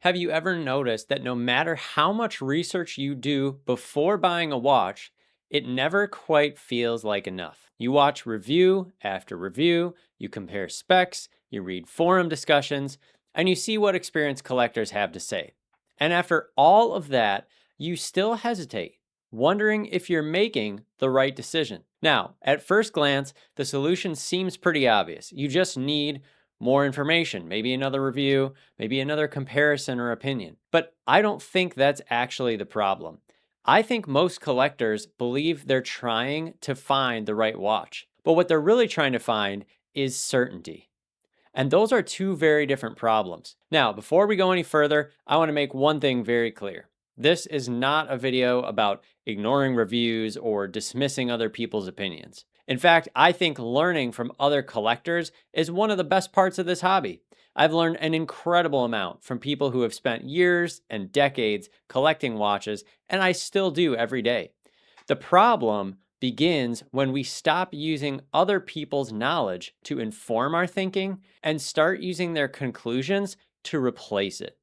Have you ever noticed that no matter how much research you do before buying a watch, it never quite feels like enough? You watch review after review, you compare specs, you read forum discussions, and you see what experienced collectors have to say. And after all of that, you still hesitate, wondering if you're making the right decision. Now, at first glance, the solution seems pretty obvious. You just need more information, maybe another review, maybe another comparison or opinion. But I don't think that's actually the problem. I think most collectors believe they're trying to find the right watch, but what they're really trying to find is certainty. And those are two very different problems. Now, before we go any further, I want to make one thing very clear. This is not a video about ignoring reviews or dismissing other people's opinions. In fact, I think learning from other collectors is one of the best parts of this hobby. I've learned an incredible amount from people who have spent years and decades collecting watches, and I still do every day. The problem begins when we stop using other people's knowledge to inform our thinking and start using their conclusions to replace it.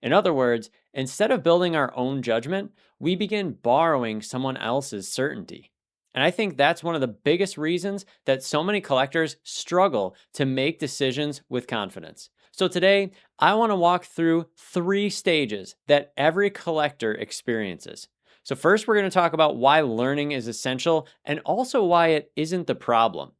In other words, instead of building our own judgment, we begin borrowing someone else's certainty. And I think that's one of the biggest reasons that so many collectors struggle to make decisions with confidence. So today, I want to walk through 3 stages that every collector experiences. So, first, we're going to talk about why learning is essential and also why it isn't the problem.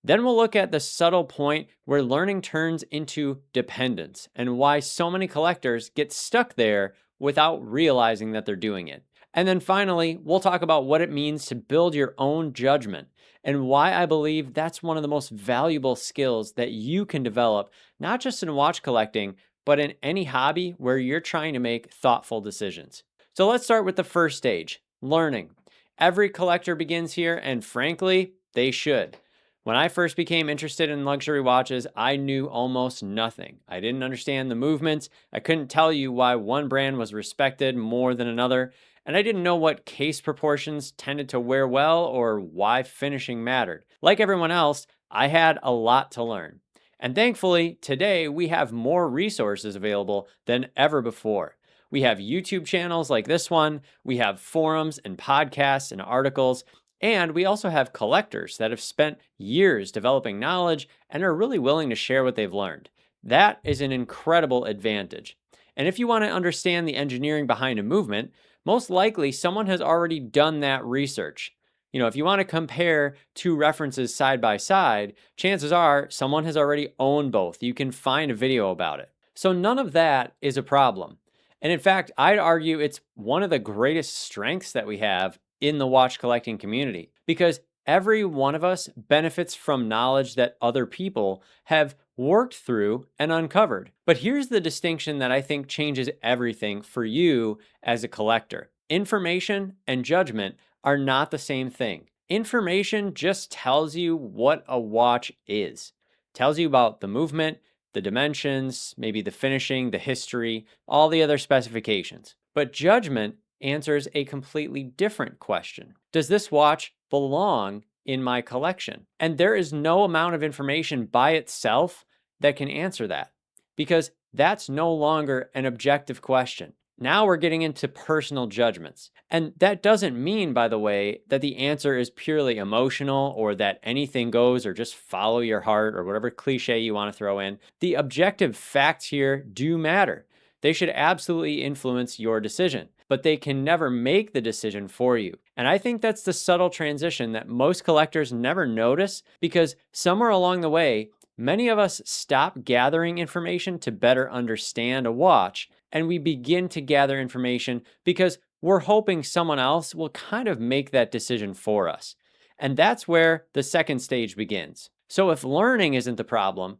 Then, we'll look at the subtle point where learning turns into dependence and why so many collectors get stuck there without realizing that they're doing it. And then finally, we'll talk about what it means to build your own judgment and why I believe that's one of the most valuable skills that you can develop, not just in watch collecting, but in any hobby where you're trying to make thoughtful decisions. So let's start with the first stage, learning. Every collector begins here, and frankly, they should. When I first became interested in luxury watches, I knew almost nothing. I didn't understand the movements. I couldn't tell you why one brand was respected more than another. And I didn't know what case proportions tended to wear well or why finishing mattered. Like everyone else, I had a lot to learn. And thankfully, today we have more resources available than ever before. We have YouTube channels like this one, we have forums and podcasts and articles, and we also have collectors that have spent years developing knowledge and are really willing to share what they've learned. That is an incredible advantage. And if you want to understand the engineering behind a movement, most likely someone has already done that research. If you want to compare two references side by side, chances are someone has already owned both. You can find a video about it. So none of that is a problem. And in fact, I'd argue it's one of the greatest strengths that we have in the watch collecting community because every one of us benefits from knowledge that other people have worked through and uncovered. But here's the distinction that I think changes everything for you as a collector. Information and judgment are not the same thing. Information just tells you what a watch is. Tells you about the movement, the dimensions, maybe the finishing, the history, all the other specifications. But judgment answers a completely different question. Does this watch belong in my collection? And there is no amount of information by itself that can answer that because that's no longer an objective question. Now we're getting into personal judgments. And that doesn't mean, by the way, that the answer is purely emotional or that anything goes or just follow your heart or whatever cliche you want to throw in. The objective facts here do matter. They should absolutely influence your decision, but they can never make the decision for you. And I think that's the subtle transition that most collectors never notice because somewhere along the way, many of us stop gathering information to better understand a watch, and we begin to gather information because we're hoping someone else will kind of make that decision for us. And that's where the second stage begins. So if learning isn't the problem,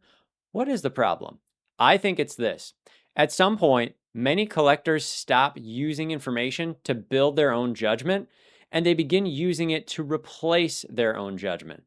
what is the problem? I think it's this. At some point, many collectors stop using information to build their own judgment, and they begin using it to replace their own judgment.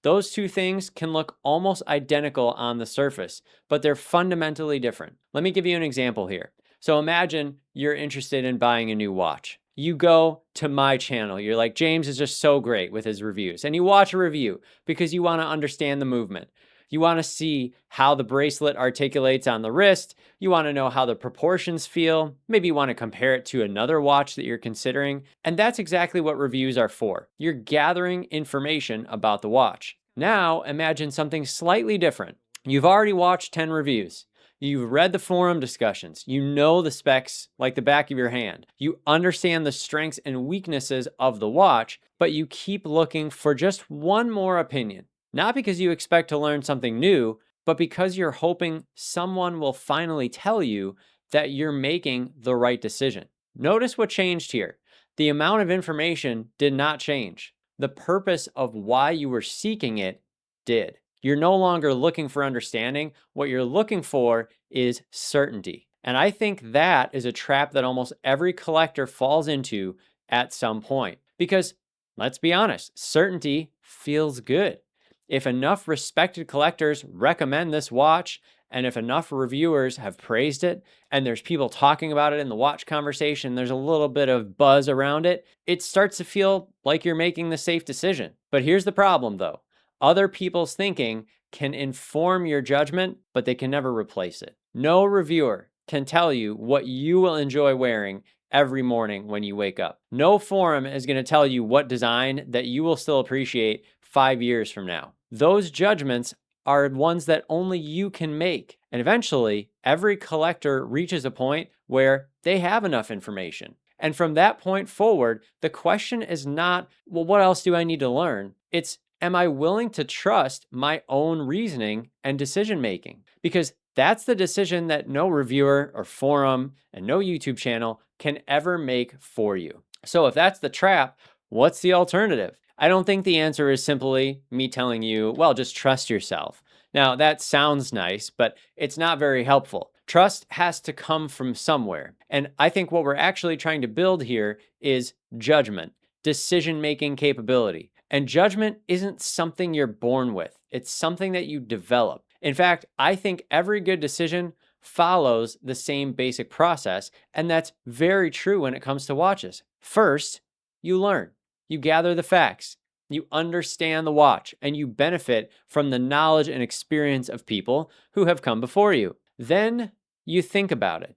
Those two things can look almost identical on the surface, but they're fundamentally different. Let me give you an example here. So imagine you're interested in buying a new watch. You go to my channel. You're like, James is just so great with his reviews. And you watch a review because you want to understand the movement. You want to see how the bracelet articulates on the wrist. You want to know how the proportions feel. Maybe you want to compare it to another watch that you're considering. And that's exactly what reviews are for. You're gathering information about the watch. Now, imagine something slightly different. You've already watched 10 reviews. You've read the forum discussions. You know the specs like the back of your hand. You understand the strengths and weaknesses of the watch, but you keep looking for just one more opinion. Not because you expect to learn something new, but because you're hoping someone will finally tell you that you're making the right decision. Notice what changed here. The amount of information did not change. The purpose of why you were seeking it did. You're no longer looking for understanding. What you're looking for is certainty. And I think that is a trap that almost every collector falls into at some point. Because let's be honest, certainty feels good. If enough respected collectors recommend this watch, and if enough reviewers have praised it, and there's people talking about it in the watch conversation, there's a little bit of buzz around it, it starts to feel like you're making the safe decision. But here's the problem though. Other people's thinking can inform your judgment, but they can never replace it. No reviewer can tell you what you will enjoy wearing every morning when you wake up. No forum is going to tell you what design that you will still appreciate 5 years from now. Those judgments are ones that only you can make. And eventually, every collector reaches a point where they have enough information. And from that point forward, the question is not, well, what else do I need to learn? It's, am I willing to trust my own reasoning and decision making? Because that's the decision that no reviewer or forum and no YouTube channel can ever make for you. So if that's the trap, what's the alternative? I don't think the answer is simply me telling you, well, just trust yourself. Now, that sounds nice, but it's not very helpful. Trust has to come from somewhere. And I think what we're actually trying to build here is judgment, decision-making capability. And judgment isn't something you're born with. It's something that you develop. In fact, I think every good decision follows the same basic process, and that's very true when it comes to watches. First, you learn. You gather the facts. You understand the watch, and you benefit from the knowledge and experience of people who have come before you. Then you think about it.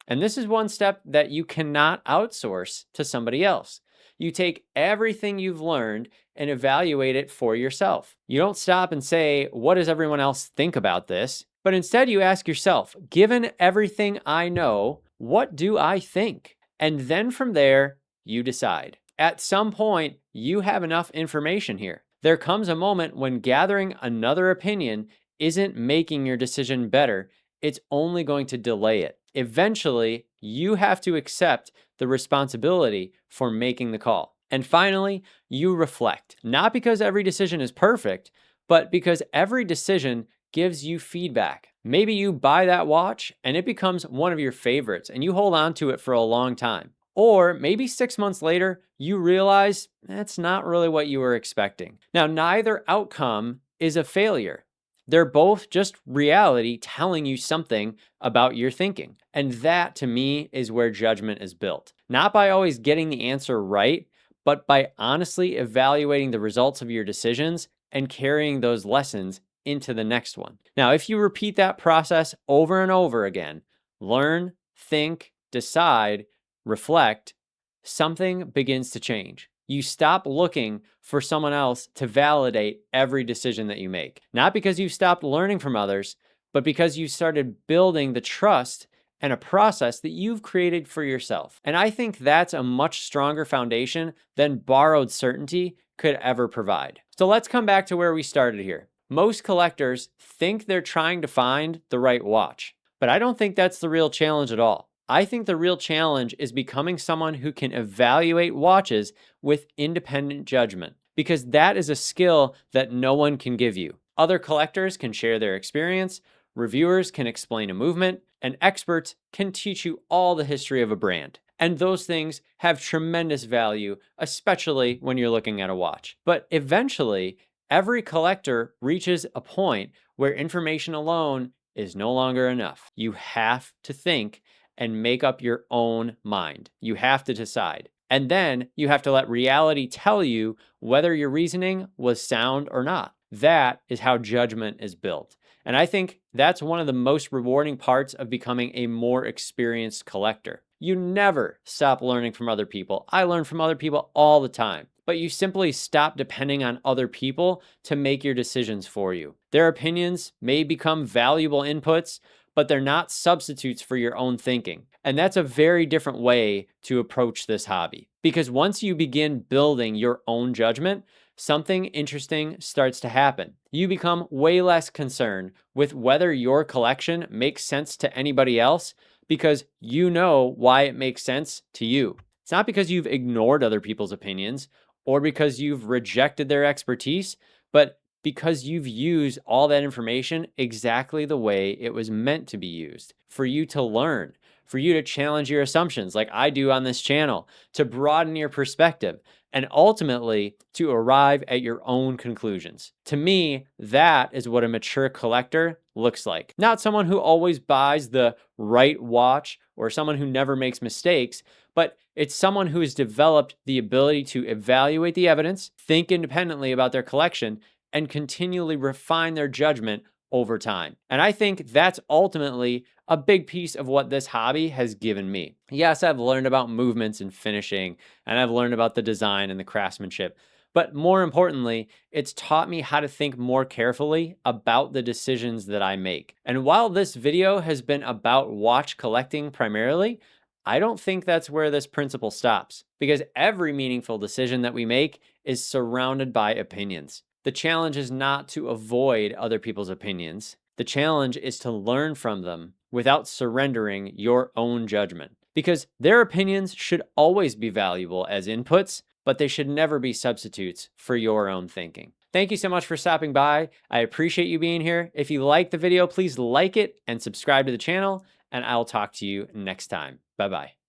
And this is one step that you cannot outsource to somebody else. You take everything you've learned and evaluate it for yourself. You don't stop and say, what does everyone else think about this? But instead you ask yourself, given everything I know, what do I think? And then from there, you decide. At some point, you have enough information here. There comes a moment when gathering another opinion isn't making your decision better. It's only going to delay it. Eventually, you have to accept the responsibility for making the call. And finally, you reflect. Not because every decision is perfect, but because every decision gives you feedback. Maybe you buy that watch and it becomes one of your favorites and you hold on to it for a long time. Or maybe 6 months later, you realize that's not really what you were expecting. Now, neither outcome is a failure. They're both just reality telling you something about your thinking. And that, to me, is where judgment is built. Not by always getting the answer right, but by honestly evaluating the results of your decisions and carrying those lessons into the next one. Now, if you repeat that process over and over again, learn, think, decide, reflect, something begins to change. You stop looking for someone else to validate every decision that you make. Not because you stopped learning from others, but because you started building the trust and a process that you've created for yourself. And I think that's a much stronger foundation than borrowed certainty could ever provide. So let's come back to where we started here. Most collectors think they're trying to find the right watch, but I don't think that's the real challenge at all. I think the real challenge is becoming someone who can evaluate watches with independent judgment, because that is a skill that no one can give you. Other collectors can share their experience, reviewers can explain a movement, and experts can teach you all the history of a brand. And those things have tremendous value, especially when you're looking at a watch. But eventually, every collector reaches a point where information alone is no longer enough. You have to think and make up your own mind. You have to decide. And then you have to let reality tell you whether your reasoning was sound or not. That is how judgment is built. And I think that's one of the most rewarding parts of becoming a more experienced collector. You never stop learning from other people. I learn from other people all the time, but you simply stop depending on other people to make your decisions for you. Their opinions may become valuable inputs, but they're not substitutes for your own thinking. And that's a very different way to approach this hobby. Because once you begin building your own judgment, something interesting starts to happen. You become way less concerned with whether your collection makes sense to anybody else because you know why it makes sense to you. It's not because you've ignored other people's opinions or because you've rejected their expertise, but because you've used all that information exactly the way it was meant to be used for you to learn, for you to challenge your assumptions like I do on this channel, to broaden your perspective, and ultimately to arrive at your own conclusions. To me, that is what a mature collector looks like. Not someone who always buys the right watch or someone who never makes mistakes, but it's someone who has developed the ability to evaluate the evidence, think independently about their collection, and continually refine their judgment over time. And I think that's ultimately a big piece of what this hobby has given me. Yes, I've learned about movements and finishing, and I've learned about the design and the craftsmanship. But more importantly, it's taught me how to think more carefully about the decisions that I make. And while this video has been about watch collecting primarily, I don't think that's where this principle stops, because every meaningful decision that we make is surrounded by opinions. The challenge is not to avoid other people's opinions. The challenge is to learn from them without surrendering your own judgment. Because their opinions should always be valuable as inputs, but they should never be substitutes for your own thinking. Thank you so much for stopping by. I appreciate you being here. If you liked the video, please like it and subscribe to the channel, and I'll talk to you next time. Bye-bye.